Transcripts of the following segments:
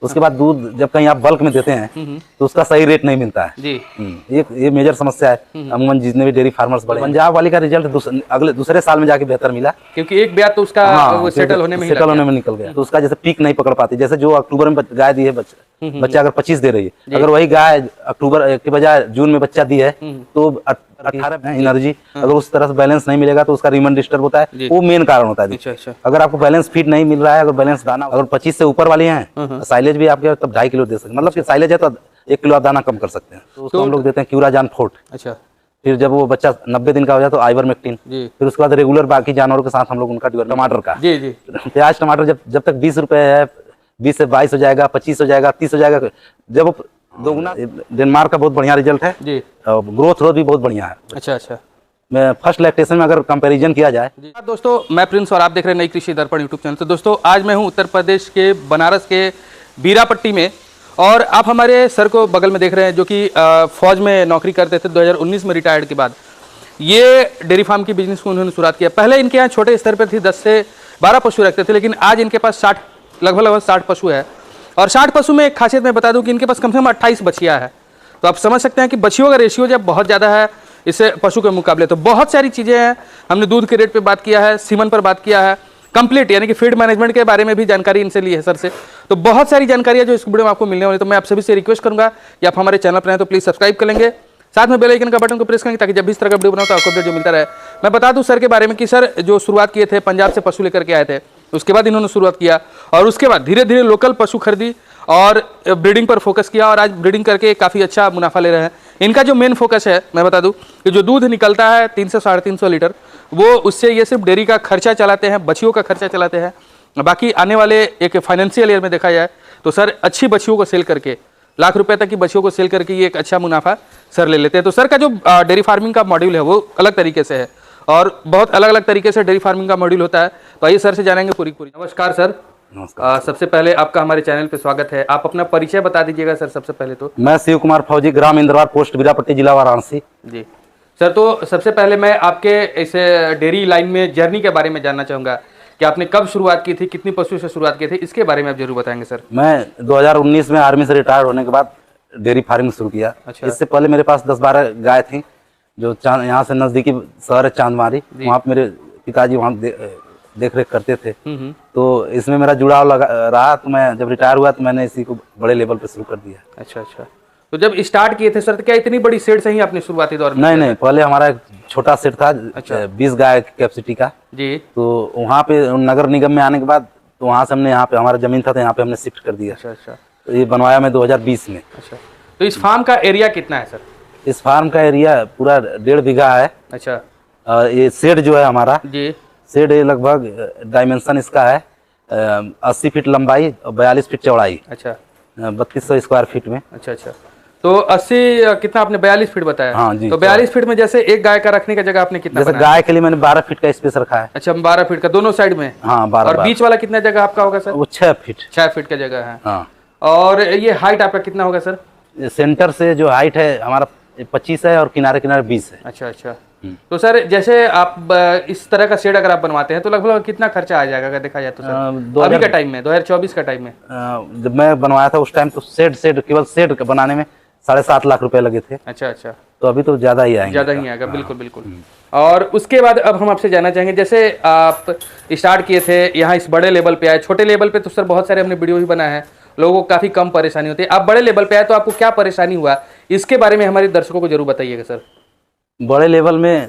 उसके बाद दूध जब कहीं आप बल्क में देते हैं तो उसका सही रेट नहीं मिलता है जी। ये मेजर समस्या है अमूमन जितने भी डेयरी फार्मर्स बड़े। पंजाब वाली का रिजल्ट अगले दूसरे साल में जाके बेहतर मिला, क्योंकि एक ब्याज तो उसका सेटल होने में निकल गया। तो उसका जैसे पीक नहीं पकड़ पाती, जैसे जो अक्टूबर में गाय दी है बच्चा अगर 25 दे रही है, अगर वही गाय अक्टूबर के बजाय जून में बच्चा दी है तो 18 एनर्जी अगर उस तरह से बैलेंस नहीं मिलेगा तो उसका रीमन डिस्टर्ब होता है, वो मेन कारण होता है। अच्छा। अगर आपको बैलेंस फीड नहीं मिल रहा है, अगर बैलेंस दाना अगर 25 से ऊपर वाली हैं, साइलेज भी आपके तब 2.5 किलो दे सकते हैं, मतलब कि साइलेज है तो 1 किलो आप दाना कम कर सकते हैं। तो उसको हम लोग देते हैं क्यूराजान फोर्ट। अच्छा। फिर जब वो बच्चा 90 दिन का हो जाए तो आइवरमेक्टिन। फिर उसके बाद रेगुलर बाकी जानवरों के साथ हम लोग उनका टमाटर का प्याज टमाटर जब तक 20 रुपए है, 20 से 22 हो जाएगा, 25 हो जाएगा, 30 हो जाएगा, जब वो दोगुना। डेनमार्क का बहुत बढ़िया रिजल्ट है जी, ग्रोथ भी बहुत बढ़िया है। अच्छा। मैं फर्स्ट लैक्टेशन में अगर कंपैरिजन किया जाए। दोस्तों मैं प्रिंस और आप देख रहे हैं नई कृषि दर्पण यूट्यूब चैनल। तो दोस्तों आज मैं हूं उत्तर प्रदेश के बनारस के बीरापट्टी में, और आप हमारे सर को बगल में देख रहे हैं जो कि फौज में नौकरी करते थे। 2019 में रिटायर्ड के बाद ये डेयरी फार्म की बिजनेस को उन्होंने शुरुआत किया। पहले इनके यहाँ छोटे स्तर पर थी, 10 से 12 पशु रखते थे, लेकिन आज इनके पास लगभग 60 पशु है। और 60 पशु में एक खासियत मैं बता दूं कि इनके पास कम से कम 28 बछिया है। तो आप समझ सकते हैं कि बछियों का रेशियो जब बहुत ज़्यादा है इससे पशु के मुकाबले। तो बहुत सारी चीज़ें हैं, हमने दूध के रेट पे बात किया है, सीमन पर बात किया है, कंप्लीट यानी कि फीड मैनेजमेंट के बारे में भी जानकारी इनसे ली है सर से। तो बहुत सारी जानकारियाँ जो इस वीडियो में आपको मिलने वाली। तो मैं आप सभी से रिक्वेस्ट करूँगा कि आप हमारे चैनल पर हैं तो प्लीज़ सब्सक्राइब कर लेंगे, साथ में बेल आइकन का बटन को प्रेस करेंगे ताकि जब भी इस तरह का वीडियो बनाओ तो आपको अपडेट जो मिलता रहे। मैं बता दूं सर के बारे में कि सर जो शुरुआत किए थे पंजाब से पशु लेकर के आए थे, उसके बाद इन्होंने शुरुआत किया और उसके बाद धीरे धीरे लोकल पशु खरीदी और ब्रीडिंग पर फोकस किया, और आज ब्रीडिंग करके काफ़ी अच्छा मुनाफा ले रहे हैं। इनका जो मेन फोकस है मैं बता दूं कि जो दूध निकलता है 300 से 350 लीटर, वो उससे ये सिर्फ डेयरी का खर्चा चलाते हैं, बछियों का खर्चा चलाते हैं। बाकी आने वाले एक फाइनेंशियल ईयर में देखा जाए तो सर अच्छी बछियों को सेल करके लाख रुपए तक की बछियों को सेल करके ये एक अच्छा मुनाफा सर ले लेते हैं। तो सर का जो डेयरी फार्मिंग का मॉड्यूल है वो अलग तरीके से है और बहुत अलग अलग तरीके से डेयरी फार्मिंग का मॉड्यूल होता है। तो आइए सर से जानेंगे पूरी। नमस्कार सर। नमस्कार। सबसे पहले आपका हमारे चैनल पे स्वागत है। आप अपना परिचय बता दीजिएगा सर सबसे पहले तो। मैं शिव कुमार फौजी, ग्राम इंद्रवार, पोस्ट बीरापट्टी, जिला वाराणसी जी। सर तो सबसे पहले मैं आपके इस डेयरी लाइन में जर्नी के बारे में जानना चाहूँगा कि आपने कब शुरुआत की थी, कितनी पशु से शुरुआत की थी, इसके बारे में आप जरूर बताएंगे सर। मैं 2019 में आर्मी से रिटायर होने के बाद डेयरी फार्मिंग शुरू किया। अच्छा। इससे पहले मेरे पास 10-12 गाय थी जो यहाँ से नज़दीकी शहर है चांदमारी, वहाँ पे मेरे पिताजी वहाँ देख रेख करते थे। तो इसमें मेरा जुड़ाव लगा रहा, तो मैं जब रिटायर हुआ तो मैंने इसी को बड़े लेवल पे शुरू कर दिया। अच्छा। तो जब स्टार्ट किए थे सर तो क्या इतनी बड़ी सेड से ही आपने शुरुआती दौर में? नहीं, पहले हमारा एक छोटा सेट था। अच्छा। 20 गाय कैपेसिटी का जी। तो वहाँ पे नगर निगम में आने के बाद तो वहाँ से हमने, यहाँ पे हमारा जमीन था तो यहाँ पे हमने शिफ्ट कर दिया। अच्छा। तो ये बनवाया मैं 2020 में। अच्छा। तो इस फार्म का एरिया कितना है सर? इस फार्म का एरिया पूरा 1.5 बीघा है। अच्छा। ये शेड जो है हमारा जी, शेड लगभग डायमेंशन इसका है 80 फीट लंबाई और 42 फीट चौड़ाई। अच्छा। 3200 स्क्वायर फीट में। अच्छा। तो 80 कितना आपने 42 फीट बताया? हाँ जी। तो 42 फीट में जैसे एक गाय का रखने का जगह आपने कितना? जैसे गाय के लिए मैंने 12 फीट का स्पेस रखा है। अच्छा, 12 फीट का दोनों साइड में? हाँ 12। और बीच वाला कितना जगह आपका होगा सर? वो 6 फीट का जगह है। हाँ। और ये हाइट आपका कितना होगा सर? सेंटर से जो हाइट है हमारा 25 है और किनारे 20 है। अच्छा। तो सर जैसे आप इस तरह का शेड अगर आप बनवाते हैं तो लगभग कितना खर्चा आ जाएगा अगर देखा जाए तो सर? अभी का टाइम में 2024 का टाइम में जब मैं बनवाया था उस टाइम तो शेड केवल शेड बनाने में 7.5 लाख रुपए लगे थे। अच्छा। तो अभी तो ज्यादा ही आएगा। बिल्कुल। और उसके बाद अब हम आपसे जानना चाहेंगे, जैसे आप स्टार्ट किए थे यहाँ इस बड़े लेवल पे आए, छोटे लेवल पे तो सर बहुत सारे हमने वीडियो भी बनाया है, लोगों को काफी कम परेशानी होती है। आप बड़े लेवल पे आए तो आपको क्या परेशानी हुआ, इसके बारे में हमारे दर्शकों को जरूर बताइएगा सर। बड़े लेवल में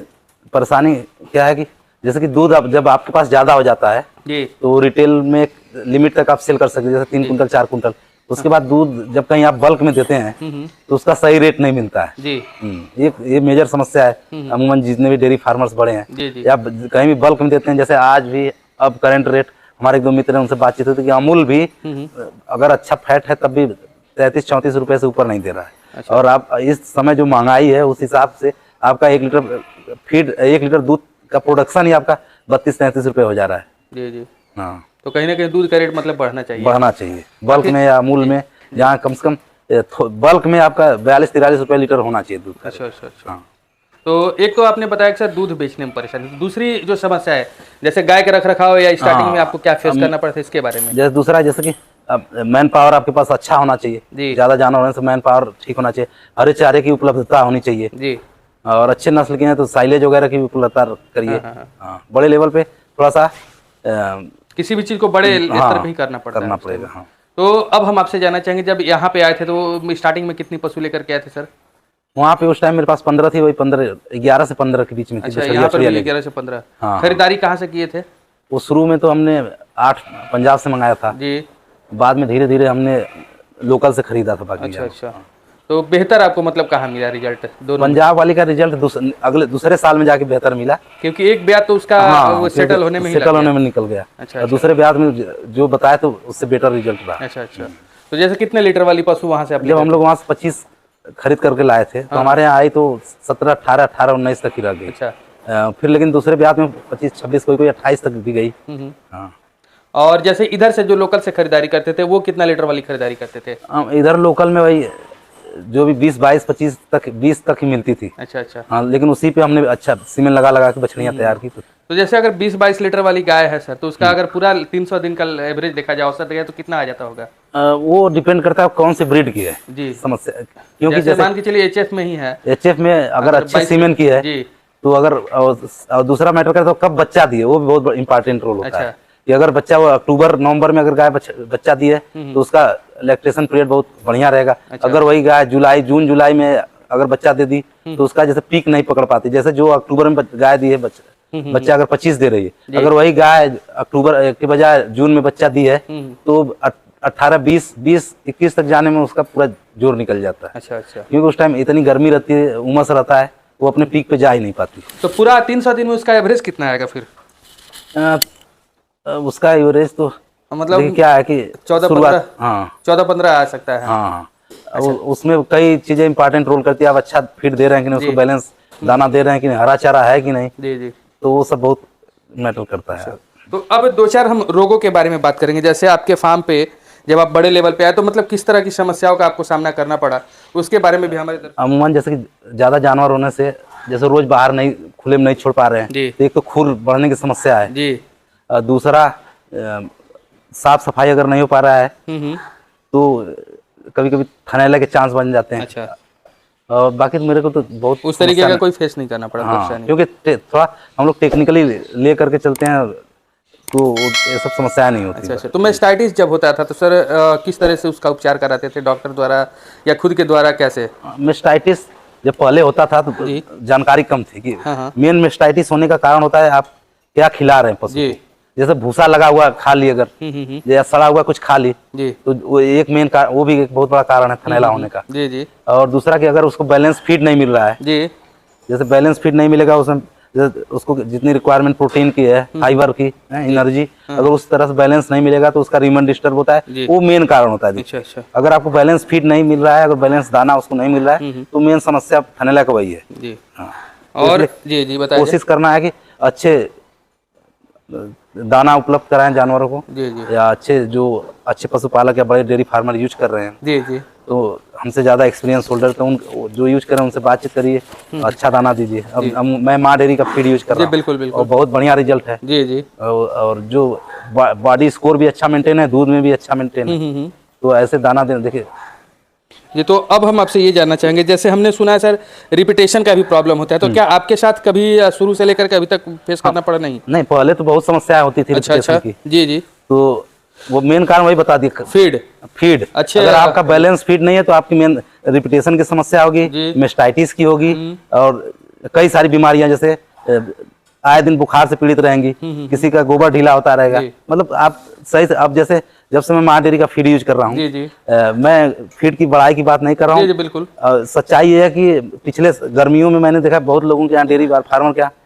परेशानी क्या है कि जैसे कि दूध जब आपके पास ज्यादा हो जाता है जी, तो रिटेल में एक लिमिट तक आप सेल कर सकते हैं, जैसे 3 कुंटल 4 कुंटल। उसके बाद दूध जब कहीं आप बल्क में देते हैं तो उसका सही रेट नहीं मिलता है जी। ये मेजर समस्या है अमूमन जितने भी डेयरी फार्मर्स बड़े हैं, या कहीं भी बल्क में देते हैं। जैसे आज भी अब करंट रेट हमारे 2 मित्र हैं उनसे बातचीत हुई थी कि अमूल भी अगर अच्छा फैट है तब भी 33-34 रुपए से ऊपर नहीं दे रहा है। अच्छा। और आप इस समय जो महंगाई है उस हिसाब से आपका 1 लीटर दूध का प्रोडक्शन ही आपका 32-33 रुपए हो जा रहा है जी। हाँ। तो कहीं ना कहीं दूध का रेट मतलब बढ़ना चाहिए बल्क में या अमूल में, जहाँ कम से कम बल्क में आपका 42-43 रुपए लीटर होना चाहिए दूध का। अच्छा। हाँ। तो एक तो आपने बताया कि सर दूध बेचने में परेशानी, दूसरी जो समस्या है जैसे गाय के रख रखाव या स्टार्टिंग में आपको क्या फेस करना पड़ता है इसके बारे में? जैसे दूसरा जैसे कि अब मैन पावर आपके पास अच्छा होना जी। चाहिए, ज्यादा जानवर होने से मैन पावर ठीक होना चाहिए, हरे चारे की उपलब्धता होनी चाहिए जी। और अच्छे नस्ल के हैं तो साइलेज वगैरह की भी उपलब्धता करिए। हाँ। हाँ, बड़े लेवल पे थोड़ा सा किसी भी चीज को बड़े स्तर पे ही करना पड़ता है। हाँ। तो अब हम आपसे जानना चाहेंगे, जब यहाँ पे आए थे तो स्टार्टिंग में कितनी पशु लेकर के आए थे सर? वहाँ पे उस टाइम मेरे पास 15 थी, वही 11 से 15 के बीच में थी। अच्छा, यहाँ पर भी 11 से 15। हाँ। खरीदारी कहाँ से किए थे? वो शुरू में तो हमने 8 पंजाब से मंगाया था जी। बाद में धीरे धीरे हमने लोकल से खरीदा था बाकी। अच्छा। तो बेहतर आपको मतलब कहाँ मिला रिजल्ट दोनों? पंजाब वाली का रिजल्ट दूसरे साल में जाके बेहतर मिला, क्योंकि एक ब्याज तो उसका वो सेटल होने में ही सेटल होने में निकल गया। अच्छा। और दूसरे ब्याज में जो बताया तो उससे बेटर रिजल्ट रहा। अच्छा। तो जैसे कितने लीटर वाली पशु वहाँ से आप जब हम लोग वहाँ से 25 खरीद करके लाए थे तो हमारे यहाँ आई तो 17, 18, 19 तक ही रह गई। अच्छा। फिर लेकिन दूसरे ब्याज में 25, 26, कोई 28 तक भी गई। हाँ। और जैसे इधर से जो लोकल से खरीदारी करते थे वो कितना लीटर वाली खरीदारी करते थे? इधर लोकल में वही जो भी 20, 22, 25 तक 20 तक ही मिलती थी। अच्छा। हाँ, लेकिन उसी पे हमने अच्छा सीमेंट लगा के बछड़ियाँ तैयार की। तो जैसे अगर 20-22 लीटर वाली गाय है सर, तो उसका अगर पूरा 300 दिन का एवरेज देखा जाए औसत देखा तो कितना आ जाता होगा? वो डिपेंड करता है कौन सी ब्रीड की है जी समस्या, क्योंकि जैसे मान के चलिए HF में ही है, HF में अगर अच्छे सीमेंट की है जी, तो अगर और दूसरा मैटर करता है तो कब बच्चा दिए, वो भी बहुत इंपॉर्टेंट रोल होता है कि अगर बच्चा वो अक्टूबर नवंबर में अगर गाय बच्चा दिए तो उसका लैक्टेशन पीरियड बहुत बढ़िया रहेगा। अगर वही गाय जून जुलाई में अगर बच्चा दे दी तो उसका जैसे पीक नहीं पकड़ पाती, जैसे जो अक्टूबर में गाय दी है बच्चा अगर 25 दे रही है, अगर वही गाय अक्टूबर के बजाय जून में बच्चा दी है तो 18, 20, 21 तक जाने में उसका पूरा जोर निकल जाता है। अच्छा। क्योंकि उस टाइम इतनी गर्मी रहती है, उमस रहता है, वो अपने पीक पे जा ही नहीं पाती। तो पूरा 300 दिन में उसका एवरेज कितना आएगा फिर? उसका एवरेज तो मतलब क्या है कि 14-15 आ सकता है। हाँ। अच्छा। उसमें कई चीजें इंपॉर्टेंट रोल करती है, आप अच्छा फीड दे रहे हैं कि नहीं, उसको बैलेंस दाना दे रहे हैं कि नहीं, हरा चारा है कि नहीं, जी, तो वो सब बहुत मैटर करता है। तो अब 2-4 हम रोगों के बारे में बात करेंगे। जैसे आपके फार्म पे जब आप बड़े लेवल पे आए तो मतलब किस तरह की समस्याओं का आपको सामना करना पड़ा, उसके बारे में भी हमारे अमूमन जैसे कि ज्यादा जानवर होने से जैसे रोज बाहर नहीं खुले में नहीं छोड़ पा रहे हैं, तो एक तो खुर बढ़ने की समस्या है जी, दूसरा साफ सफाई अगर नहीं हो पा रहा है तो कभी कभी थनैला के चांस बन जाते हैं। अच्छा। और बाकी तो मेरे को तो बहुत उस तरीके का कोई फेस नहीं करना पड़ा। हाँ, क्योंकि थोड़ा हम लोग टेक्निकली ले करके चलते हैं तो ये सब समस्या नहीं होती। अच्छा। तो मेस्टाइटिस जब होता था तो सर किस तरह से उसका उपचार कराते थे, डॉक्टर द्वारा या खुद के द्वारा, कैसे? मेस्टाइटिस जब पहले होता था तो जानकारी कम थी कि मेन मेस्टाइटिस होने का कारण होता है आप क्या खिला रहे हैं पशु को। जैसे भूसा लगा हुआ खा ली अगर या सड़ा हुआ कुछ खा ली तो वो एक मेन वो भी एक बहुत बड़ा कारण है थनैला होने का। जी। और दूसरा कि अगर उसको बैलेंस फीड नहीं मिल रहा है, जैसे बैलेंस फीड नहीं मिलेगा उसमें उसको जितनी रिक्वायरमेंट प्रोटीन की है, फाइबर की, एनर्जी, अगर उस तरह से बैलेंस नहीं मिलेगा तो उसका रीमन डिस्टर्ब होता है, वो मेन कारण होता है। अच्छा। अगर आपको बैलेंस फीड नहीं मिल रहा है, अगर बैलेंस दाना उसको नहीं मिल रहा है तो मेन समस्या थनैला का वही है। जी। और जी बताइए। कोशिश करना है कि अच्छे दाना उपलब्ध कराएं जानवरों को, या अच्छे पशुपालक या बड़े डेयरी फार्मर यूज कर रहे हैं जी तो हमसे ज्यादा एक्सपीरियंस होल्डर तो उन जो यूज कर रहे हैं उनसे बातचीत करिए, अच्छा दाना दीजिए। अब मैं माँ डेयरी का फीड यूज कर रहा हूँ, बिल्कुल और बहुत बढ़िया रिजल्ट है जी। और जो बॉडी स्कोर भी अच्छा मेंटेन है, दूध में भी अच्छा मेंटेन है, तो ऐसे दाना देना। देखिए जी, तो अब हम आपसे ये जानना चाहेंगे, जैसे हमने सुना है सर रिपीटेशन का भी प्रॉब्लम होता है, तो क्या आपके साथ कभी शुरू से लेकर के अभी तक फेस करना पड़ा? नहीं, पहले तो बहुत समस्याएं होती थी। अच्छा की। जी। तो वो मेन कारण वही बता दिया, फीड। अच्छा, अगर आपका बैलेंस फीड नहीं है तो आपकी मेन रिपीटेशन की समस्या होगी, मेस्टाइटिस की होगी, और कई सारी बीमारियां जैसे आए दिन बुखार से पीड़ित रहेंगी, किसी का गोबर ढीला होता रहेगा। मतलब आप सही से, अब जैसे जब से मैं माँ डेयरी का फीड यूज कर रहा हूँ, मैं फीड की बढ़ाई की बात नहीं कर रहा हूँ, बिल्कुल सच्चाई ये है कि पिछले गर्मियों में मैंने देखा बहुत लोगों के यहाँ डेयरी फार्मर के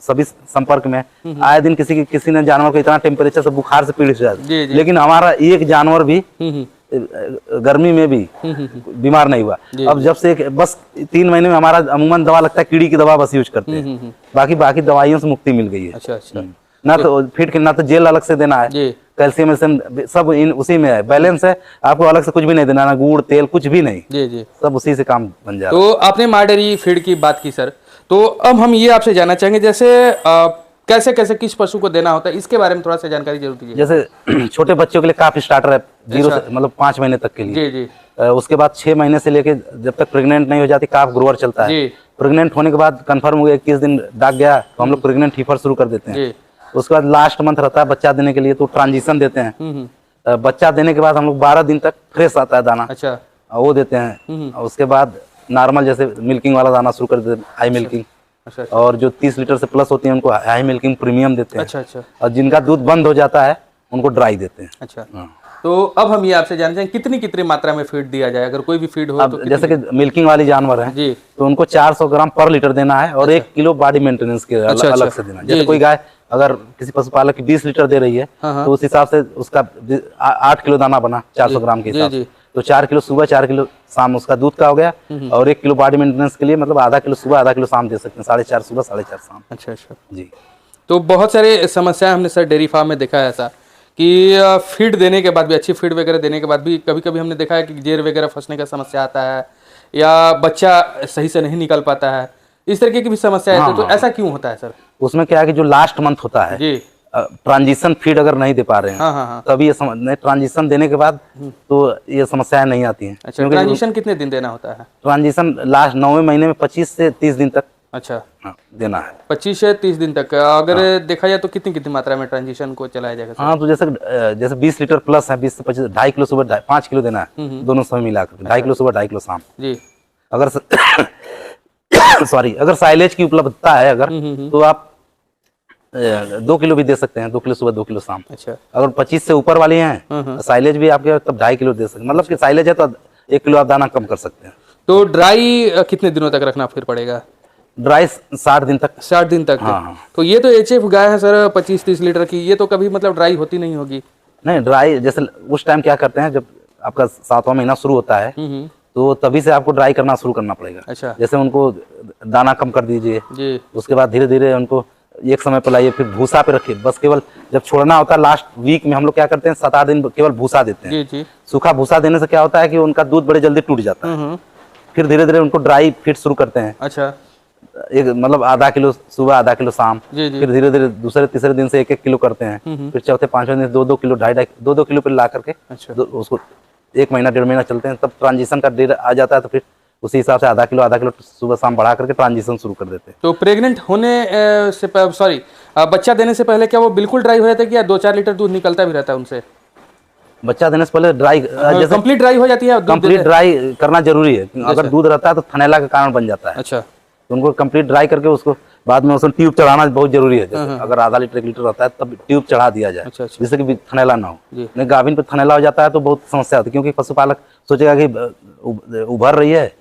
सभी संपर्क में आए दिन किसी ने जानवर को इतना टेम्परेचर से बुखार से पीड़ित हुआ, लेकिन हमारा एक जानवर भी गर्मी में भी बीमार नहीं हुआ। अब जब से बस 3 महीने में हमारा अमूमन दवा लगता है, कीड़ी की दवा बस यूज करते हैं, बाकी दवाइयों से मुक्ति मिल गई है। अच्छा। ना तो फीड ना तो जेल अलग से देना है, कैल्शियम सब उसी में है, बैलेंस है, आपको अलग से कुछ भी नहीं देना, ना गुड़ तेल कुछ भी नहीं, सब उसी से काम बन जाएगा। तो आपने माँ डेयरी फीड की बात की सर, तो अब हम ये आपसे जानना चाहेंगे, जैसे कैसे कैसे किस पशु को देना होता है, इसके बारे में थोड़ा सा जानकारी जरूर दीजिए। जैसे छोटे बच्चों के लिए काफ स्टार्टर है, 0 से मतलब 5 महीने तक के लिए। जी जी। उसके बाद 6 महीने से लेके जब तक प्रेग्नेंट नहीं हो जाती काफ ग्रोवर चलता है। प्रेग्नेंट होने के बाद कंफर्म हो गया 21 दिन दाग गया तो हम लोग प्रेग्नेंट हीफर शुरू कर देते हैं। उसके बाद लास्ट मंथ रहता है बच्चा देने के लिए, तो ट्रांजिशन देते हैं। बच्चा देने के बाद हम लोग 12 दिन तक फ्रेश आता है दाना, अच्छा वो देते हैं। उसके बाद नॉर्मल जैसे मिल्किंग वाला दाना शुरू कर देते हैं, हाई मिल्किंग। अच्छा। और जो 30 लीटर से प्लस होती है उनको हाई मिल्किंग प्रीमियम देते हैं। अच्छा अच्छा। और जिनका दूध बंद हो जाता है उनको ड्राई देते हैं। अच्छा। तो अब हम ये आपसे जानते हैं कितनी कितनी मात्रा में फीड दिया जाए, अगर कोई भी फीड हो अब तो जैसे कि मिल्किंग वाली जानवर है जी, तो उनको 400 ग्राम पर लीटर देना है और 1 किलो बॉडी मेंटेनेंस के अलग से देना है। जैसे कोई गाय अगर किसी पशुपालक की 20 लीटर दे रही है तो उस हिसाब से उसका 8 किलो दाना बना 400 ग्राम के हिसाब से, तो 4 किलो सुबह 4 किलो शाम उसका दूध का हो गया। और 1 किलो बॉडी मेंटेनेंस के लिए मतलब आधा किलो सुबह आधा किलो शाम दे सकते हैं, 4.5 सुबह 4.5 शाम। अच्छा अच्छा जी। तो बहुत सारे समस्याएं हमने सर डेयरी फार्म में देखा है ऐसा कि फीड देने के बाद भी, अच्छी फीड वगैरह देने के बाद भी कभी कभी हमने देखा है कि जेर वगैरह फंसने का समस्या आता है या बच्चा सही से नहीं निकल पाता है, इस तरीके की भी समस्या है। तो ऐसा क्यों होता है सर? उसमें क्या है कि जो लास्ट मंथ होता है जी, ट्रांजिशन फीड अगर नहीं दे पा रहे हैं तभी ये ट्रांजिशन देने के बाद तो ये समस्याएं नहीं आती हैं। अच्छा, ट्रांजिशन कितने दिन देना होता है? ट्रांजिशन लास्ट 9वें महीने में 25 से 30 दिन तक अच्छा देना है। 25 से 30 दिन तक। अगर देखा जाए तो कितनी कितनी मात्रा में ट्रांजिशन को चलाया जाएगा सर? हाँ, तो जैसे 20 लीटर प्लस है, 20 से 25, 2.5 किलो सुबह 5 किलो देना है, दोनों समय मिलाकर 2.5 किलो सुबह 2.5 किलो शाम। जी। अगर सॉरी अगर साइलेज की उपलब्धता है अगर तो आप 2 किलो भी दे सकते हैं, 2 किलो सुबह 2 किलो शाम। अच्छा। अगर 25 से ऊपर वाली हैं साइलेज भी आपके तब 2.5 किलो दे सकते हैं, मतलब कि साइलेज है तो 1 किलो आप दाना कम कर सकते हैं। तो ड्राई कितने दिनों तक रखना फिर पड़ेगा? ड्राई 60 दिन तक। 60 दिन तक? हाँ। तो ये तो एचएफ गाय है सर 25-30 लीटर की, ये तो कभी मतलब ड्राई होती नहीं होगी? नहीं, ड्राई जैसे उस टाइम क्या करते हैं जब आपका 7वां महीना शुरू होता है तो तभी से आपको ड्राई करना शुरू करना पड़ेगा। अच्छा। जैसे उनको दाना कम कर दीजिए जी। उसके बाद धीरे धीरे उनको एक समय पर लाइए, फिर भूसा पे रखिए। बस केवल जब छोड़ना होता है लास्ट वीक में हम लोग क्या करते हैं 7-8 दिन केवल भूसा देते हैं। जी जी। सूखा भूसा देने से क्या होता है कि उनका दूध बड़े जल्दी टूट जाता है। फिर धीरे धीरे उनको ड्राई फीड शुरू करते हैं। अच्छा। एक मतलब आधा किलो सुबह आधा किलो शाम। जी जी। फिर धीरे धीरे दूसरे तीसरे दिन से 1-1 किलो करते हैं। फिर चौथे पांचवें दिन 2-2 किलो 2.5 किलो पे ला करके उसको 1 महीना 1.5 महीना चलते हैं। तब ट्रांजिशन का डेट आ जाता है तो फिर उसी हिसाब से आधा किलो सुबह शाम बढ़ा करके ट्रांजिशन शुरू कर देते हैं। तो प्रेग्नेंट होने से सॉरी बच्चा देने से पहले क्या वो बिल्कुल ड्राई हो जाता है कि 2-4 लीटर दूध निकलता भी रहता है उनसे? बच्चा देने से पहले ड्राई जैसे कंप्लीट ड्राई हो जाती है? कंप्लीट ड्राई करना जरूरी है। अगर दूध रहता है तो थनैला का कारण बन जाता है। अच्छा। तो उनको कंप्लीट ड्राई करके उसको बाद में उसमें ट्यूब चढ़ाना बहुत जरूरी है। जैसे अगर आधा लीटर 1 लीटर रहता है तब ट्यूब चढ़ा दिया जाए। अच्छा अच्छा। जिससे कि थनैला ना हो। जी। नहीं गाभिन पे थनैला हो जाता है तो बहुत समस्या होती है, क्योंकि पशुपालक सोचेगा कि उभर रही है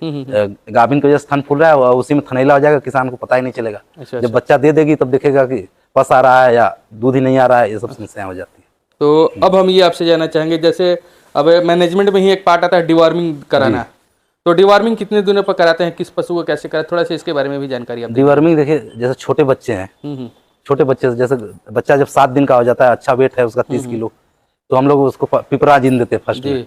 गाभिन की वजह से थन फूल रहा है और उसी में थनैला हो जाएगा, किसान को पता ही नहीं चलेगा। अच्छा। जब बच्चा दे देगी तब देखेगा कि पस आ रहा है या दूध ही नहीं आ रहा है, ये सब समस्याएं हो जाती है। तो अब हम ये आपसे जानना चाहेंगे, जैसे अब मैनेजमेंट में ही एक पार्ट आता है डिवॉर्मिंग कराना, तो डिवॉर्मिंग कितने दिनों पर कराते हैं, किस पशु को कैसे कराते हैं, थोड़ा सा इसके बारे में भी जानकारी आप। डिवॉर्मिंग देखिए जैसे छोटे बच्चे हैं, छोटे बच्चे से जैसे बच्चा जब 7 दिन का हो जाता है, अच्छा वेट है उसका 30 किलो, तो हम लोग उसको पिपराजिन देते हैं फर्स्ट में।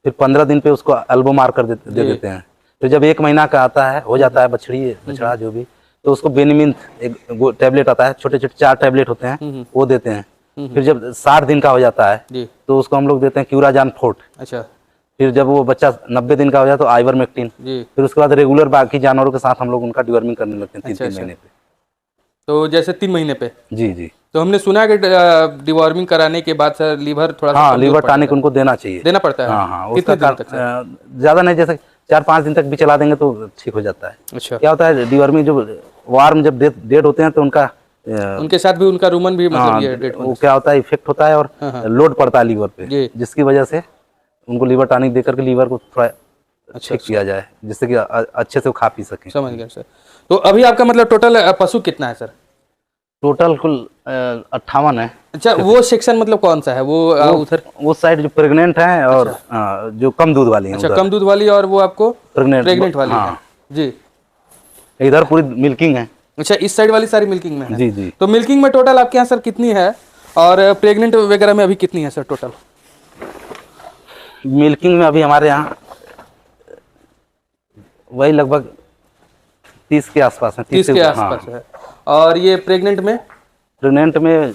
फिर 15 दिन पे उसको एल्बोमार कर दे देते हैं। फिर जब 1 महीना का आता है हो जाता है बछड़ा जो भी, तो उसको बेनिमिन एक टैबलेट आता है, छोटे छोटे 4 टैबलेट होते हैं वो देते हैं। फिर जब 60 दिन का हो जाता है तो उसको हम लोग देते हैं क्यूराजान फोर्ट। अच्छा। फिर जब वो बच्चा 90 दिन का हो जाए तो आइवरमेक्टिन। फिर उसके बाद रेगुलर बाकी जानवरों के साथ हम लोग उनका डिवर्मिंग करने लगते हैं 3-3 महीने पे। तो जैसे 3 महीने पे? जी जी। तो हमने सुना कि डिवॉर्मिंग कराने के बाद सर लीवर थोड़ा हाँ, लीवर टॉनिक उनको देना चाहिए, देना पड़ता है। हाँ, उसका ज्यादा नहीं, जैसे 4-5 दिन तक भी चला देंगे तो ठीक हो जाता है। अच्छा। क्या होता है डिवर्मिंग जो वार्म जब डेड होते हैं तो उनके साथ भी उनका रूमन भी मतलब ये डेड वो क्या होता है इफेक्ट होता है और लोड पड़ता है लीवर पे, जिसकी वजह से उनको लीवर टॉनिक देकर के लीवर को थोड़ा अच्छा किया जाए, जिससे कि अच्छे से वो खा पी सके। समझ गया सर। तो अभी आपका मतलब टोटल पशु कितना है सर? टोटल कुल 58 है। अच्छा, वो सेक्शन मतलब कौन सा है? वो उधर वो साइड जो प्रेग्नेंट है और जो कम दूध वाली है। अच्छा, कम दूध वाली और वो आपको प्रेग्नेंट वाली है। जी। इधर पूरी मिल्किंग है। अच्छा, इस साइड वाली सारी मिल्किंग में है। जी जी। तो मिल्किंग में टोटल आपके यहाँ सर कितनी है और प्रेग्नेंट वगैरह में अभी कितनी है सर टोटल? मिल्किंग में अभी हमारे यहाँ वही लगभग 30 के आसपास है। 30 के आसपास है। और ये प्रेग्नेंट में? प्रेग्नेंट में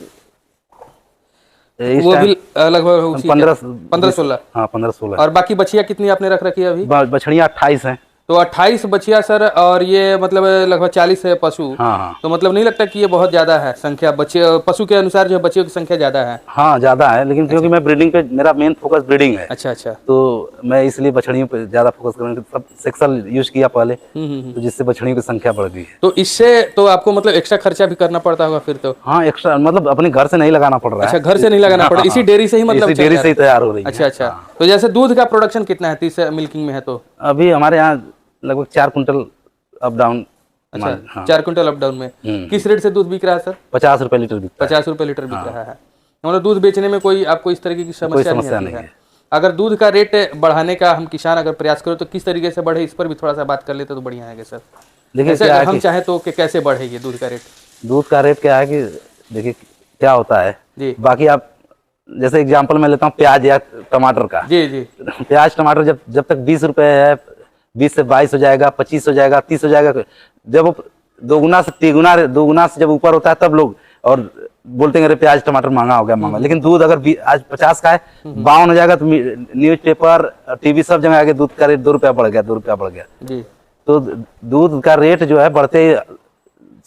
इस वो टाइम भी लगभग उसी 15-16। हाँ 15-16। और बाकी बछिया कितनी आपने रख रखी है अभी? बछड़ियाँ 28 हैं। तो 28 बछिया सर, और ये मतलब लगभग 40 है पशु। हाँ हाँ। तो मतलब नहीं लगता कि ये बहुत ज्यादा है संख्या, बच्चे पशु के अनुसार जो है बच्चियों की संख्या ज्यादा है? हाँ ज़्यादा है, लेकिन क्योंकि मैं ब्रीडिंग पे, मेरा मेन फोकस ब्रीडिंग है। अच्छा अच्छा। तो मैं इसलिए बछड़ियों पे ज़्यादा फोकस करूँगा। सब सेक्सुअल यूज किया पहले, तो जिससे बछड़ियों की संख्या बढ़ गई है। तो इससे तो आपको मतलब एक्स्ट्रा खर्चा भी करना पड़ता होगा फिर तो? हाँ एक्स्ट्रा, मतलब अपने घर से नहीं लगाना पड़ रहा है। अच्छा, घर से नहीं लगाना पड़ा, इसी डेयरी से ही मतलब इसी डेयरी से ही तैयार हो रही है। अच्छा अच्छा। तो जैसे दूध का प्रोडक्शन कितना है 30 मिल्किंग में है तो? अभी हमारे यहाँ लगभग 4 कुंटल अप डाउन। अच्छा हाँ। 4 क्विंटल अप डाउन में। किस रेट से दूध बिक रहा है सर? 50 रुपए लीटर बिकता है। 50 रुपए लीटर बिक रहा है। मतलब दूध बेचने में कोई आपको इस तरीके की समस्या नहीं है। है? अगर दूध का रेट बढ़ाने का हम किसान अगर प्रयास करें तो किस तरीके से बढ़े, इस पर भी थोड़ा सा बात कर लेते तो बढ़िया है सर। देखिए हम चाहें तो कि कैसे बढ़े ये दूध का रेट? दूध का रेट क्या है कि देखिए क्या होता है जी। बाकी आप जैसे एग्जांपल मैं लेता हूँ प्याज या टमाटर का। जी जी। प्याज टमाटर जब तक 20 रुपए है, 20 से 22 हो जाएगा, 25 हो जाएगा, 30 हो जाएगा, जब वो दोगुना से जब ऊपर होता है तब लोग और बोलते हैं अरे प्याज टमाटर महंगा हो गया महंगा। लेकिन दूध अगर आज 50 का है, 52 हो जाएगा तो न्यूज पेपर टीवी सब जगह आगे दूध का रेट 2 रुपया बढ़ गया, 2 रुपया बढ़ गया। जी। तो दूध का रेट जो है बढ़ते,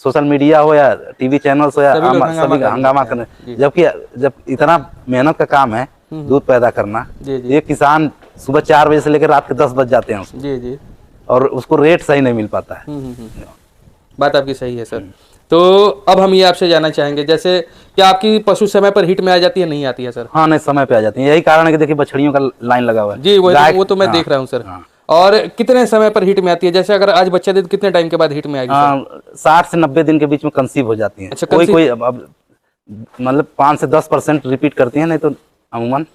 सोशल मीडिया हो या टीवी चैनल्स हो या सभी हंगामा करने, जबकि जब इतना मेहनत का काम है दूध पैदा करना, एक किसान सुबह 4 बजे से लेकर रात के 10 बज जाते हैं उसको। जी जी। और उसको रेट सही नहीं मिल पाता है। बात आपकी सही है सर। तो अब हम ये आपसे जानना चाहेंगे, जैसे क्या आपकी पशु समय पर हिट में आ जाती है, नहीं आती है सर? हाँ नहीं, समय पे आ जाती है। यही कारण है कि देखिए बछड़ियों का लाइन लगा हुआ है। जी वो तो मैं देख रहा हूँ सर। और कितने समय पर हिट में आती है? जैसे अगर आज बच्चा दे तो कितने टाइम के बाद हिट में आएगी? 60 से 90 दिन के बीच में कंसीव हो जाती है। अच्छा, कोई अब मतलब 5 से 10% रिपीट करती है, नहीं तो अमूमन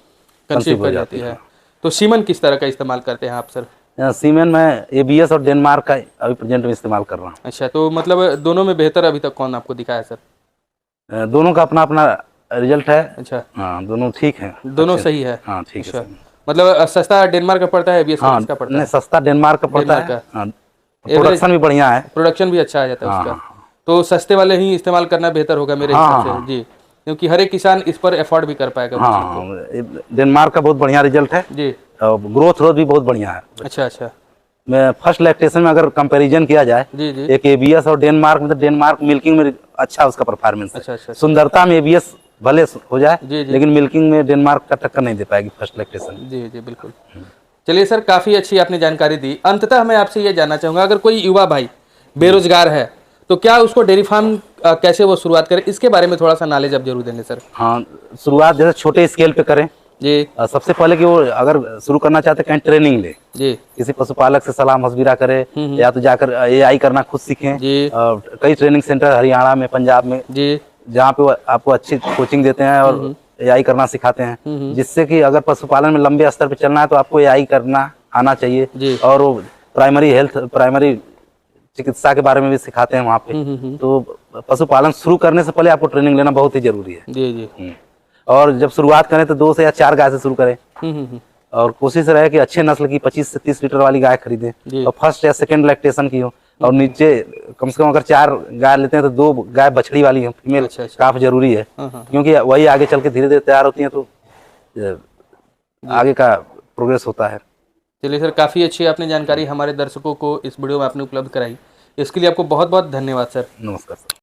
कंसीव हो जाती है। तो सीमन किस तरह का इस्तेमाल करते हैं आप सर? सीमेन में एबीएस और डेनमार्क का अभी प्रेजेंट में इस्तेमाल कर रहा हूँ। अच्छा, तो मतलब दोनों में बेहतर अभी तक कौन आपको दिखा है सर? दोनों का अपना अपना रिजल्ट है। अच्छा। हाँ दोनों ठीक है, दोनों सही है। हाँ ठीक है। मतलब सस्ता डेनमार्क का पड़ता है, एबीएस का पड़ता है? नहीं, सस्ता डेनमार्क का पड़ता है। प्रोडक्शन भी बढ़िया है, प्रोडक्शन भी अच्छा आ जाता है उसका। तो सस्ते वाले ही इस्तेमाल करना बेहतर होगा मेरे हिसाब से। जी, क्योंकि हर एक किसान इस पर एफोर्ड भी कर पाएगा। हाँ डेनमार्क का बहुत बढ़िया रिजल्ट है जी। ग्रोथ भी बहुत बढ़िया है। अच्छा अच्छा। मैं फर्स्ट लैक्टेशन में अगर कंपैरिजन किया जाए, जी जी। एक एबीएस और डेनमार्क में, तो डेनमार्क मिल्किंग में अच्छा उसका परफॉर्मेंस है। अच्छा। सुंदरता में एबीएस भले हो जाए, लेकिन मिल्किंग में डेनमार्क का टक्कर नहीं दे पाएगी फर्स्ट लैक्टेशन। जी जी बिल्कुल। चलिए सर, काफी अच्छी आपने जानकारी दी। अंततः मैं आपसे ये जानना चाहूंगा, अगर कोई युवा भाई बेरोजगार है तो क्या उसको डेयरी फार्म कैसे वो शुरुआत करे, इसके बारे में थोड़ा सा नॉलेज आप जरूर देंगे सर। हाँ, शुरुआत जैसे छोटे स्केल पे करें जी। सबसे पहले कि वो अगर शुरू करना चाहते हैं कहीं ट्रेनिंग ले जी, किसी पशुपालक से सलाह मशविरा करे, या तो जाकर एआई करना खुद सीखें जी। कई ट्रेनिंग सेंटर हरियाणा में, पंजाब में जी, जहाँ पे आपको अच्छी कोचिंग देते हैं और एआई करना सिखाते हैं, जिससे कि अगर पशुपालन में लंबे स्तर पे चलना है तो आपको एआई करना आना चाहिए। और वो प्राइमरी चिकित्सा के बारे में भी सिखाते हैं वहाँ पे। तो पशुपालन शुरू करने से पहले आपको ट्रेनिंग लेना बहुत ही जरूरी है जी जी। और जब शुरुआत करें तो 2 से या 4 गाय से शुरू करें, और कोशिश रहे कि अच्छे नस्ल की 25 से 30 लीटर वाली गाय खरीदें, और फर्स्ट या सेकंड लैक्टेशन की हो, और नीचे कम से कम अगर 4 गाय लेते हैं तो 2 गाय बछड़ी वाली हो, फीमेल काफी जरूरी है, क्योंकि वही आगे चल के धीरे धीरे तैयार होती हैं तो आगे का प्रोग्रेस होता है। चलिए सर, काफ़ी अच्छी आपने जानकारी हमारे दर्शकों को इस वीडियो में आपने उपलब्ध कराई, इसके लिए आपको बहुत बहुत धन्यवाद सर। नमस्कार सर।